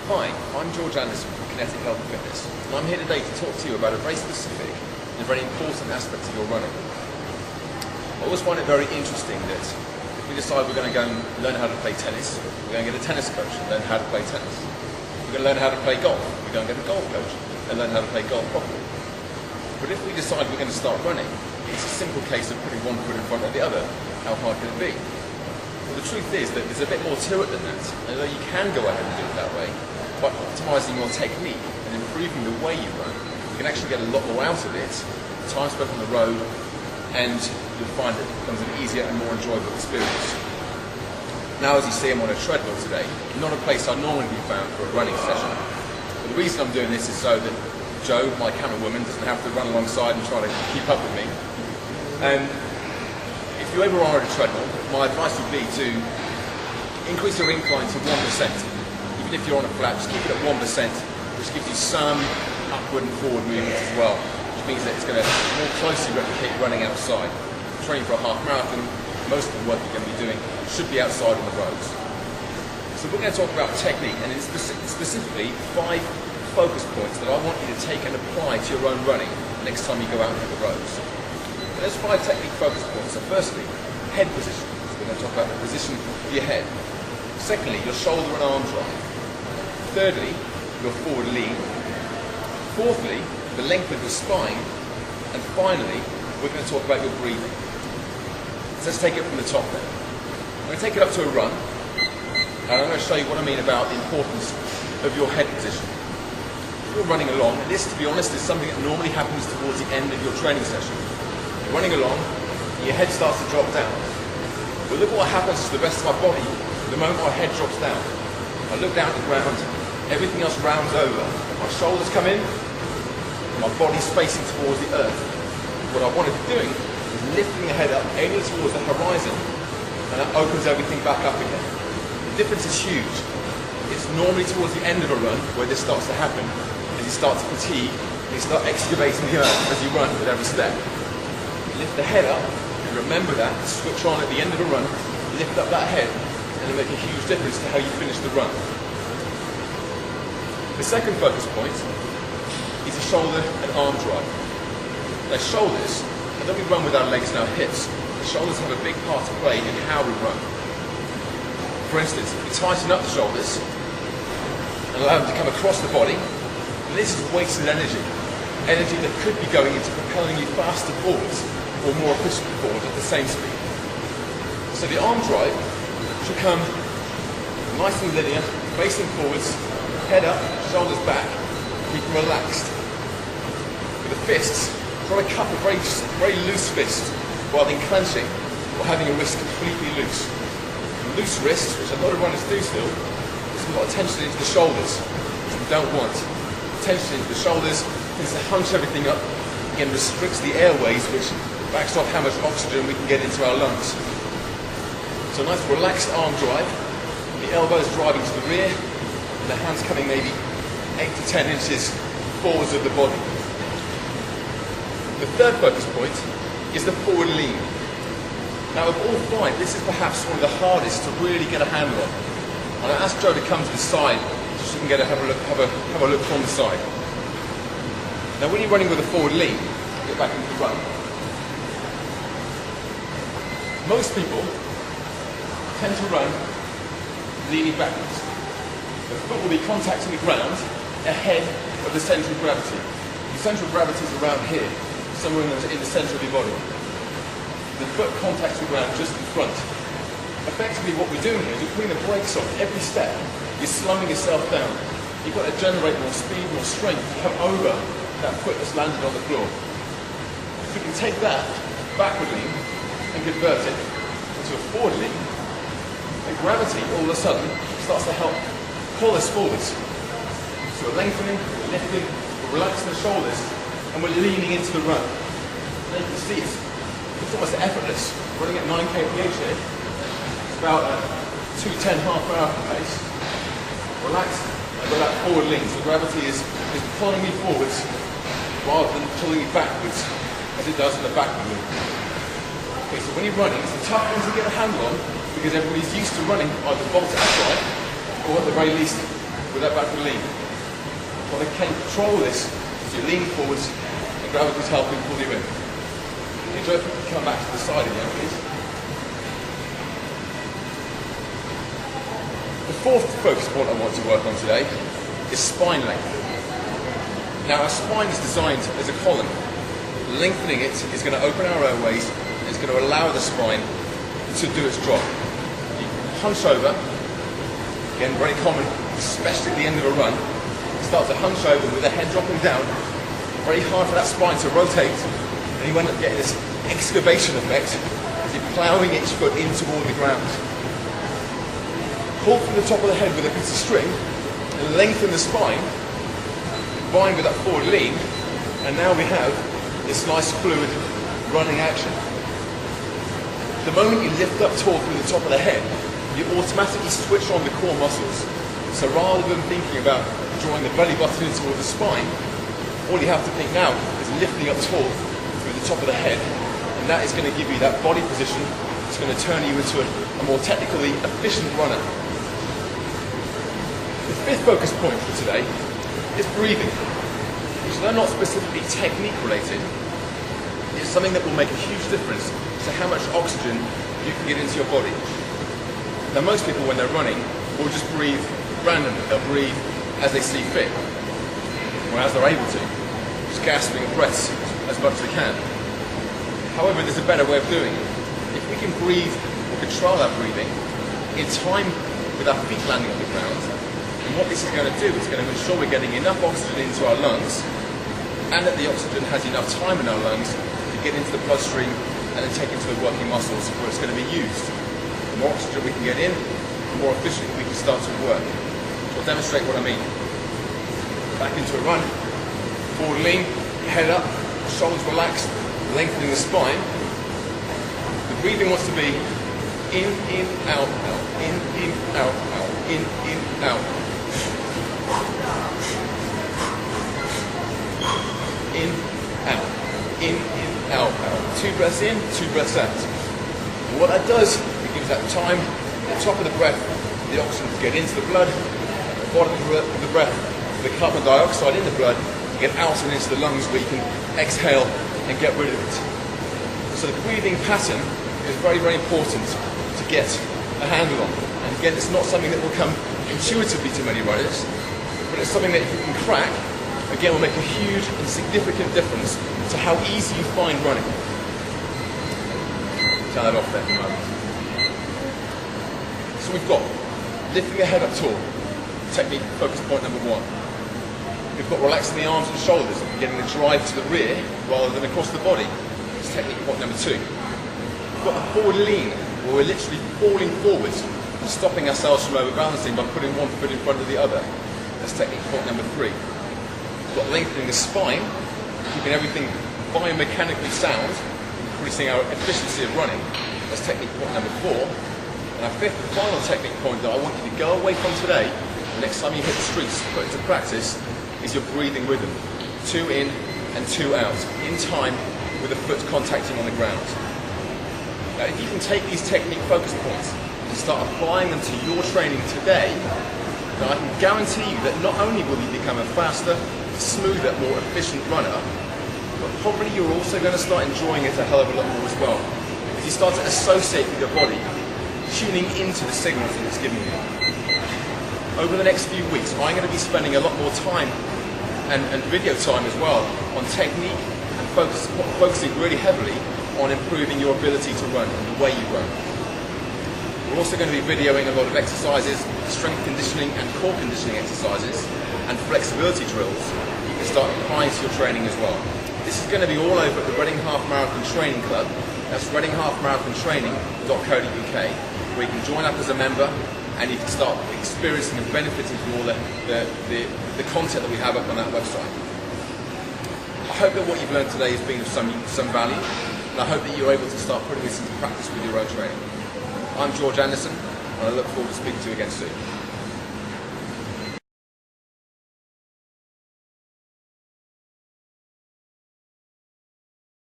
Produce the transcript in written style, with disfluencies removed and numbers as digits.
Hi, I'm George Anderson from Kinetic Health and Fitness, and I'm here today to talk to you about a very specific and very important aspect of your running. I always find it very interesting that if we decide we're going to go and learn how to play tennis, we're going to get a tennis coach and learn how to play tennis. We're going to learn how to play golf, we go and get a golf coach and learn how to play golf properly. But if we decide we're going to start running, it's a simple case of putting one foot in front of the other. How hard can it be? Well, the truth is that there's a bit more to it than that. And although you can go ahead and do it that way, by optimising your technique and improving the way you run, you can actually get a lot more out of it, time spent on the road, and you'll find that it becomes an easier and more enjoyable experience. Now, as you see, I'm on a treadmill today, not a place I'd normally be found for a running session. But the reason I'm doing this is so that Jo, my camera woman, doesn't have to run alongside and try to keep up with me. And if you ever are on a treadmill, my advice would be to increase your incline to 1%. Even if you're on a flat, just keep it at 1%, which gives you some upward and forward movement as well, which means that it's going to more closely replicate running outside. Training for a half marathon, most of the work you're going to be doing should be outside on the roads. So we're going to talk about technique, and it's specifically 5 focus points that I want you to take and apply to your own running next time you go out into the roads. And those 5 technique focus points are firstly, head position. So we're going to talk about the position of your head. Secondly, your shoulder and arm drive. Thirdly, your forward lean. Fourthly, the length of your spine. And finally, we're going to talk about your breathing. So let's take it from the top then. I'm going to take it up to a run, and I'm going to show you what I mean about the importance of your head position. If you're running along, and this, to be honest, is something that normally happens towards the end of your training session. You're running along, and your head starts to drop down. But look at what happens to the rest of my body the moment my head drops down. I look down at the ground, everything else rounds over. My shoulders come in, and my body's facing towards the earth. What I want to be doing is lifting the head up, aiming towards the horizon, and that opens everything back up again. The difference is huge. It's normally towards the end of a run where this starts to happen, as you start to fatigue, and you start excavating the earth as you run with every step. You lift the head up, and remember that, switch on at the end of a run, lift up that head, and it'll make a huge difference to how you finish the run. The second focus point is the shoulder and arm drive. Now shoulders, although we run with our legs and our hips, the shoulders have a big part to play in how we run. For instance, if we tighten up the shoulders and allow them to come across the body, this is wasted energy. Energy that could be going into propelling you faster forwards or more efficiently forward at the same speed. So the arm drive should come nice and linear, facing forwards, head up, shoulders back, keep them relaxed. With the fists, try to cup a very loose fist rather than clenching or having a wrist completely loose. Loose wrists, which a lot of runners do still, there's a lot of tension into the shoulders, which we don't want. Tension into the shoulders tends to hunch everything up, again restricts the airways, which backs off how much oxygen we can get into our lungs. So a nice relaxed arm drive, the elbows driving to the rear, and the hands coming maybe 8 to 10 inches forwards of the body. The third focus point is the forward lean. Now of all 5, this is perhaps one of the hardest to really get a handle on. And I asked Jo to come to the side so she can have a look from the side. Now when you're running with a forward lean, get back into the run. Most people tend to run leaning backwards. The foot will be contacting the ground ahead of the centre of gravity. The centre of gravity is around here, somewhere in the centre of your body. The foot contacts the ground just in front. Effectively what we're doing here is we're putting the brakes on every step. You're slowing yourself down. You've got to generate more speed, more strength to come over that foot that's landed on the floor. If we can take that backward lean and convert it into a forward lean, then gravity all of a sudden starts to help pull us forwards. So we're lengthening, we're lifting, we're relaxing the shoulders, and we're leaning into the run. Now you can see it's almost effortless. Running at 9 kph here, it's about a 2:10 half-hour pace. Relaxed, I've got that forward lean, so gravity is pulling me forwards rather than pulling me backwards as it does in the backward loop. Okay, so when you're running, it's a tough one to get a handle on because everybody's used to running either vault upright or at the very least with that backward lean. But I can control this, so you're leaning forwards and gravity's helping pull you in. You don't come back to the side again, please. The fourth focus point I want to work on today is spine length. Now our spine is designed as a column. Lengthening it is going to open our airways and it's going to allow the spine to do its job. You hunch over, again very common, especially at the end of a run. Start to hunch over with the head dropping down, very hard for that spine to rotate, and you end up getting this excavation effect as you're ploughing each foot in toward the ground. Pull from the top of the head with a piece of string and lengthen the spine, combined with that forward lean, and now we have this nice fluid running action. The moment you lift up tall through the top of the head, you automatically switch on the core muscles. So rather than thinking about drawing the belly button in toward the spine, all you have to think now is lifting up tall through the top of the head, and that is going to give you that body position. It's going to turn you into a more technically efficient runner. The fifth focus point for today is breathing, which though not specifically technique related, is something that will make a huge difference to how much oxygen you can get into your body. Now most people when they're running will just breathe randomly, they'll breathe as they see fit, or as they're able to, just gasping at breaths as much as they can. However, there's a better way of doing it. If we can breathe or control our breathing in time with our feet landing on the ground, and what this is going to do is going to ensure we're getting enough oxygen into our lungs, and that the oxygen has enough time in our lungs to get into the bloodstream and then take into the working muscles where it's going to be used. The more oxygen we can get in, the more efficiently we can start to work. So I'll demonstrate what I mean. Back into a run, forward lean, head up, shoulders relaxed, lengthening the spine. The breathing wants to be in, out, out, in, out, out, in, out. In, out, in, out, out. 2 breaths in, 2 breaths out. And what that does, it gives that time, at the top of the breath, the oxygen to get into the blood, at the bottom of the breath, the carbon dioxide in the blood to get out and into the lungs where you can exhale and get rid of it. So the breathing pattern is very, very important to get a handle on. And again, it's not something that will come intuitively to many runners, but it's something that if you can crack, again, will make a huge and significant difference to how easy you find running. Turn that off there for a moment. So we've got lifting the head up tall, technique focus point number 1. We've got relaxing the arms and shoulders and getting the drive to the rear rather than across the body. It's technique point number 2. We've got the forward lean, where we're literally falling forwards and stopping ourselves from overbalancing by putting one foot in front of the other. That's technique point number 3. We've got lengthening the spine, keeping everything biomechanically sound, increasing our efficiency of running. That's technique point number 4. And our fifth and final technique point that I want you to go away from today, the next time you hit the streets to put into practice, is your breathing rhythm. 2 in and 2 out, in time with the foot contacting on the ground. Now if you can take these technique focus points and start applying them to your training today, then I can guarantee you that not only will you become a faster, smoother, more efficient runner, but probably you're also going to start enjoying it a hell of a lot more as well. Because you start to associate with your body, tuning into the signals that it's giving you. Over the next few weeks, I'm going to be spending a lot more time and video time as well on technique and focusing really heavily on improving your ability to run and the way you run. We're also going to be videoing a lot of exercises, strength conditioning and core conditioning exercises, and flexibility drills you can start applying to your training as well. This is going to be all over at the Reading Half Marathon Training Club. That's readinghalfmarathontraining.co.uk, where you can join up as a member and you can start experiencing and benefiting from all the content that we have up on that website. I hope that what you've learned today has been of some value, and I hope that you're able to start putting this into practice with your own training. I'm George Anderson, and I look forward to speaking to you again soon.